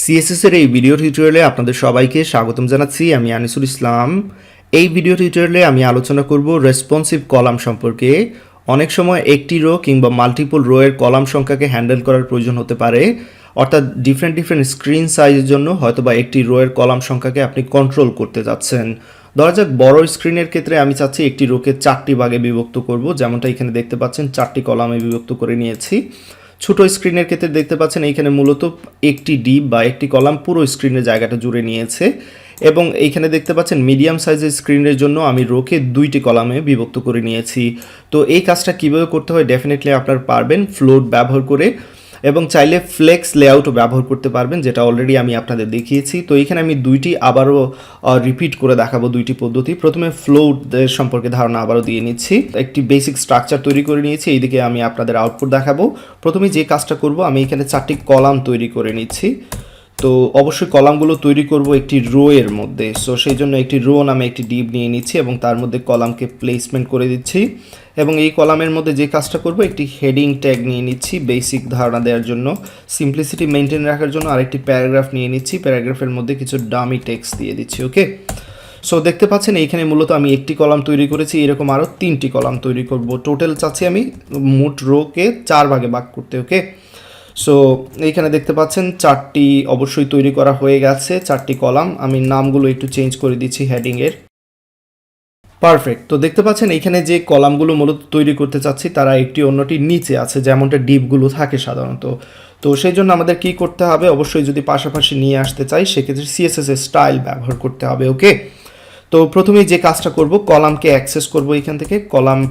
CSS এর এই video টিউটোরিয়ালে আপনাদের সবাইকে স্বাগতম জানাচ্ছি। আমি আনিসুল ইসলাম। এই ভিডিও টিউটোরিয়ালে আমি আলোচনা করব রেসপন্সিভ কলাম সম্পর্কে। অনেক সময় একটি রো কিংবা মাল্টিপল রো এর কলাম সংখ্যাকে হ্যান্ডেল করার প্রয়োজন হতে পারে, অর্থাৎ ডিফারেন্ট স্ক্রিন সাইজের জন্য হয়তোবা একটি রো এর কলাম সংখ্যাকে আপনি কন্ট্রোল করতে যাচ্ছেন। ধরা যাক বড় স্ক্রিনের ক্ষেত্রে আমি চাচ্ছি একটি রোকে 4টি ভাগে বিভক্ত করব, যেমনটা এখানে দেখতে পাচ্ছেন 4টি কলামে বিভক্ত করে নিয়েছি। ছোট স্ক্রিনের ক্ষেত্রে দেখতে পাচ্ছেন এইখানে মূলত একটি ডিপ বা একটি কলাম পুরো স্ক্রিনের জায়গাটা জুড়ে নিয়েছে, এবং এইখানে দেখতে পাচ্ছেন মিডিয়াম সাইজের স্ক্রিনের জন্য আমি রোকে 2টি কলামে বিভক্ত করে নিয়েছি। তো এই কাজটা কীভাবে করতে হয় ডেফিনেটলি আপনারা পারবেন ফ্লোট ব্যবহার করে, এবং চাইলে ফ্লেক্স লেআউটও ব্যবহার করতে পারবেন, যেটা অলরেডি আমি আপনাদের দেখিয়েছি। তো এখানে আমি দুইটি আবারও রিপিট করে দেখাবো দুইটি পদ্ধতি। প্রথমে ফ্লোটের সম্পর্কে ধারণা আবারও দিয়ে নিচ্ছি। একটি বেসিক স্ট্রাকচার তৈরি করে নিয়েছি, এইদিকে আমি আপনাদের আউটপুট দেখাবো। প্রথমে যে কাজটা করব, আমি এখানে 4টি কলাম তৈরি করে নিচ্ছি। তো অবশ্যই কলামগুলো তৈরি করব একটি রো এর মধ্যে। সো সেই জন্য একটি রো নামে একটি ডিপ নিয়ে নিচ্ছি এবং তার মধ্যে কলামকে প্লেসমেন্ট করে দিচ্ছি, এবং এই কলামের মধ্যে যে কাজটা করব একটি হেডিং ট্যাগ নিয়ে নিচ্ছি বেসিক ধারণা দেওয়ার জন্য, সিম্পলিসিটি মেনটেন রাখার জন্য আরেকটি প্যারাগ্রাফ নিয়ে নিচ্ছি। প্যারাগ্রাফের মধ্যে কিছু ডামি টেক্সট দিয়ে দিচ্ছি। ওকে, সো দেখতে পাচ্ছেন এইখানে মূলত আমি একটি কলাম তৈরি করেছি, এরকম আরও 3টি কলাম তৈরি করব। টোটাল চাচ্ছি আমি মোট রোকে 4 ভাগে ভাগ করতে। ওকে, সো এইখানে দেখতে পাচ্ছেন 4টি অবশ্যই তৈরি করা হয়ে গেছে, 4টি কলাম। আমি নামগুলো একটু চেঞ্জ করে দিচ্ছি হেডিংয়ের। পারফেক্ট। তো দেখতে পাচ্ছেন এইখানে যে কলামগুলো মূলত তৈরি করতে চাচ্ছি তারা একটি অন্যটির নিচে আছে, যেমনটা ডিপগুলো থাকে সাধারণত। তো সেই জন্য আমাদের কি করতে হবে, অবশ্যই যদি পাশাপাশি নিয়ে আসতে চাই সেক্ষেত্রে সিএসএস এর স্টাইল ব্যবহার করতে হবে। ওকে, তো প্রথমে যে কাজটা করব, কলামকে অ্যাক্সেস করব এখান থেকে।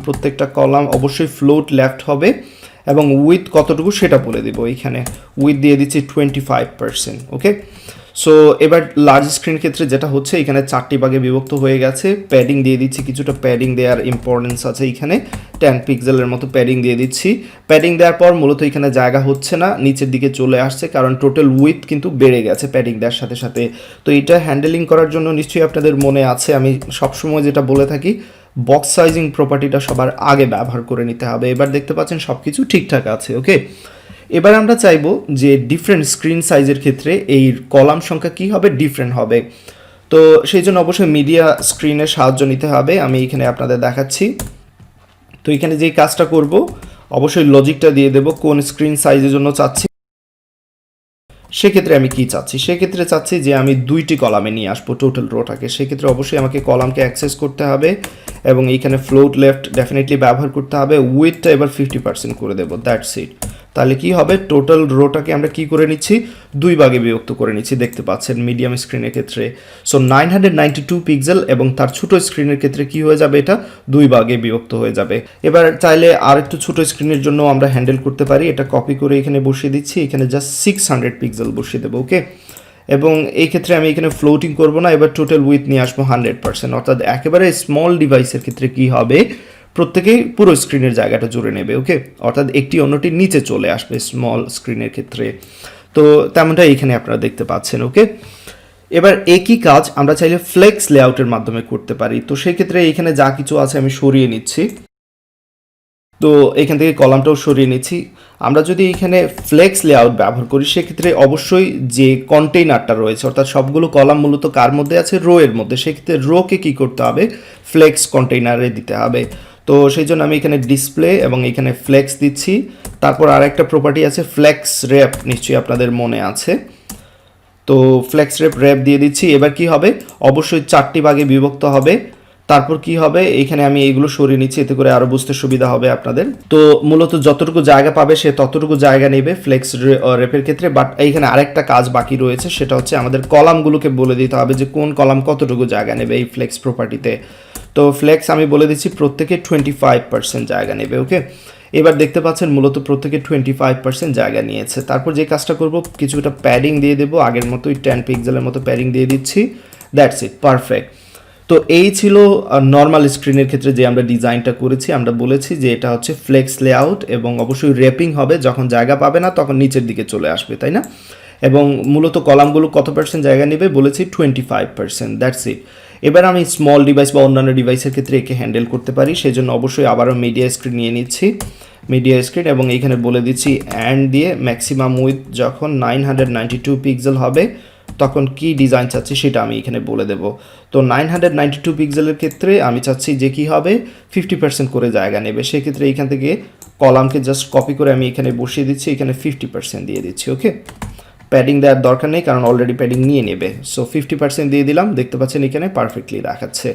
প্রত্যেকটা কলাম অবশ্যই ফ্লোট লেফট হবে এবং উইথ কতটুকু সেটা বলে দেবো। এইখানে উইথ দিয়ে দিচ্ছি 25%। ওকে, সো এবার লার্জ স্ক্রিন ক্ষেত্রে যেটা হচ্ছে, এখানে 4টি ভাগে বিভক্ত হয়ে গেছে। প্যাডিং দিয়ে দিচ্ছি, কিছুটা প্যাডিং দেওয়ার ইম্পর্টেন্স আছে এখানে। 10 পিক্সেলের মতো প্যাডিং দিয়ে দিচ্ছি। প্যাডিং দেওয়ার পর মূলত এখানে জায়গা হচ্ছে না, নিচের দিকে চলে আসছে, কারণ টোটাল উইথ কিন্তু বেড়ে গেছে প্যাডিং দেওয়ার সাথে সাথে। তো এটা হ্যান্ডেলিং করার জন্য নিশ্চয়ই আপনাদের মনে আছে আমি সবসময় যেটা বলে থাকি, বক্স সাইজিং প্রপার্টিটা সবার আগে ব্যবহার করে নিতে হবে। এবার দেখতে পাচ্ছেন সব কিছু ঠিকঠাক আছে। ওকে, এবার আমরা চাইবো যে ডিফারেন্ট স্ক্রিন সাইজের ক্ষেত্রে এই কলাম সংখ্যা কী হবে, ডিফারেন্ট হবে। তো সেই জন্য অবশ্যই মিডিয়া স্ক্রিনের সাহায্য নিতে হবে। আমি এখানে আপনাদের দেখাচ্ছি। তো এখানে যেই কাজটা করব, অবশ্যই লজিকটা দিয়ে দেব কোন স্ক্রিন সাইজের জন্য চাচ্ছি। সেক্ষেত্রে আমি কি চাচ্ছি, সেক্ষেত্রে চাচ্ছি যে আমি 2টি কলামে নিয়ে আসবো টোটাল রোটাকে। সেক্ষেত্রে অবশ্যই আমাকে কলামকে অ্যাক্সেস করতে হবে এবং এইখানে ফ্লোট লেফট ডেফিনেটলি ব্যবহার করতে হবে। উইথটা এবার 50% করে দেবো, দ্যাটস ইট। তাহলে কি হবে, টোটাল রোটাকে আমরা কি করে নিচ্ছি, 2 ভাগে বিভক্ত করে নিচ্ছি, দেখতে পাচ্ছেন মিডিয়াম স্ক্রিনের ক্ষেত্রে। সো 992 পিক্সেল, এবং তার ছোট স্ক্রিনের ক্ষেত্রে কি হয়ে যাবে, এটা 2 ভাগে বিভক্ত হয়ে যাবে। এবার চাইলে আর একটু ছোট স্ক্রিনের জন্য আমরা হ্যান্ডেল করতে পারি। এটা কপি করে এখানে বসিয়ে দিচ্ছি, এখানে জাস্ট 600 পিক্সেল বসিয়ে দেবো। ওকে, এবং এই ক্ষেত্রে আমি এখানে ফ্লোটিং করব না, এবার টোটাল উইথ নিয়ে আসবো 100%। অর্থাৎ একেবারে স্মল ডিভাইসের ক্ষেত্রে কি হবে, প্রত্যেকেই পুরো স্ক্রিনের জায়গাটা জুড়ে নেবে। ওকে, অর্থাৎ একটি অন্যটির নিচে চলে আসবে স্মল স্ক্রিনের ক্ষেত্রে। তো তেমনটা এখানে আপনারা দেখতে পাচ্ছেন। ওকে, এবার একই কাজ আমরা চাইলে ফ্লেক্স লেআউটের মাধ্যমে করতে পারি। তো সেই ক্ষেত্রে এখানে যা কিছু আছে আমি সরিয়ে নিচ্ছি। তো এখান থেকে কলামটাও সরিয়ে নিচ্ছি। আমরা যদি এখানে ফ্লেক্স লেআউট ব্যবহার করি সেক্ষেত্রে অবশ্যই যে কন্টেইনারটা রয়েছে, অর্থাৎ সবগুলো কলাম মূলত কার মধ্যে আছে, রো এর মধ্যে। সেক্ষেত্রে রোকে কী করতে হবে, ফ্লেক্স কন্টেইনারে দিতে হবে। তো সেই জন্য আমি এখানে ডিসপ্লে এবং এখানে ফ্লেক্স দিচ্ছি। তারপর আরেকটা প্রপার্টি আছে ফ্লেক্স র্যাপ, নিশ্চয়ই আপনাদের মনে আছে। তো ফ্লেক্স র্যাপ দিয়ে দিচ্ছি। এবার কি হবে, অবশ্যই 4টি ভাগে বিভক্ত হবে। তারপর কি হবে, এইখানে আমি এইগুলো সরিয়ে নিচ্ছি, এতে করে আরও বুঝতে সুবিধা হবে আপনাদের। তো মূলত যতটুকু জায়গা পাবে সে ততটুকু জায়গা নেবে ফ্লেক্স র্যাপের ক্ষেত্রে। বাট এইখানে আরেকটা কাজ বাকি রয়েছে, সেটা হচ্ছে আমাদের কলামগুলোকে বলে দিতে হবে যে কোন কলাম কতটুকু জায়গা নেবে এই ফ্লেক্স প্রপার্টিতে। তো ফ্লেক্স আমি বলে দিচ্ছি প্রত্যেকে 25% জায়গা নেবে। ওকে, এবার দেখতে পাচ্ছেন মূলত প্রত্যেকে 25% জায়গা নিয়েছে। তারপর যে কাজটা করব, কিছুটা প্যাডিং দিয়ে দেবো, আগের মতোই 10 পিক্সেলের মতো প্যাডিং দিয়ে দিচ্ছি। That's it, perfect. তো এই ছিল নর্মাল স্ক্রিনের ক্ষেত্রে যে আমরা ডিজাইনটা করেছি। আমরা বলেছি যে এটা হচ্ছে ফ্লেক্স লেআউট, এবং অবশ্যই র্যাপিং হবে, যখন জায়গা পাবে না তখন নিচের দিকে চলে আসবে, তাই না? এবং মূলত কলামগুলো কত পার্সেন্ট জায়গা নেবে বলেছি, 25%, দ্যাটস ইট। এবার আমি স্মল ডিভাইস বা অন্যান্য ডিভাইসের ক্ষেত্রে একে হ্যান্ডেল করতে পারি, সেজন্য অবশ্যই আবারও মিডিয়া স্ক্রিন নিয়ে নিচ্ছি, মিডিয়া স্ক্রিন, এবং এইখানে বলে দিচ্ছি অ্যান্ড দিয়ে ম্যাক্সিমাম উইথ যখন 992 পিক্সেল হবে তখন কি ডিজাইন চাচ্ছি সেটা আমি এখানে বলে দেব। তো 992 পিক্সেলের ক্ষেত্রে আমি চাচ্ছি যে কি হবে 50% করে জায়গা নেবে, সেক্ষেত্রে এইখান থেকে কলামকে জাস্ট কপি করে আমি এখানে বসিয়ে দিচ্ছি, এখানে 50% দিয়ে দিচ্ছি। ওকে, প্যাডিং দেওয়ার দরকার নেই কারণ অলরেডি প্যাডিং নিয়ে নেবে। সো 50% দিয়ে দিলাম, দেখতে পাচ্ছেন এখানে পারফেক্টলি দেখাচ্ছে।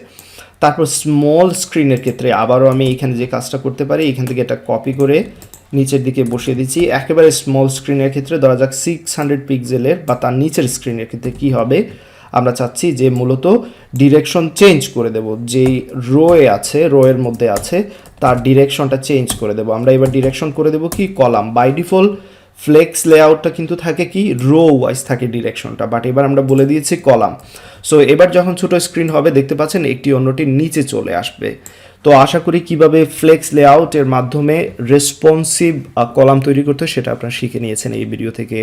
তারপর স্মল স্ক্রিনের ক্ষেত্রে আবারও আমি এখানে যে কাজটা করতে পারি, এখান থেকে এটা কপি করে নিচের দিকে বসিয়ে দিচ্ছি। একেবারে স্মল স্ক্রিনের ক্ষেত্রে ধরা যাক 600 পিক্সেলের বা তার নিচের স্ক্রিনের ক্ষেত্রে কি হবে, আমরা চাচ্ছি যে মূলত ডিরেকশন চেঞ্জ করে দেব, যেই রোয়ে আছে, রোয়ের মধ্যে আছে তার ডিরেকশনটা চেঞ্জ করে দেব। আমরা এবার ডিরেকশন করে দেব কি কলাম। বাই ডিফল্ট ফ্লেক্স লেআউটটা কিন্তু থাকে কি রো ওয়াইজ থাকে ডিরেকশনটা, বাট এবার আমরা বলে দিয়েছি কলাম। সো এবার যখন ছোট স্ক্রিন হবে দেখতে পাচ্ছেন একটি অন্যটির নিচে চলে আসবে। তো আশা করি কিভাবে ফ্লেক্স লেআউটের মাধ্যমে রেসপন্সিভ কলাম তৈরি করতে সেটা আপনারা শিখে নিয়েছেন এই ভিডিও থেকে।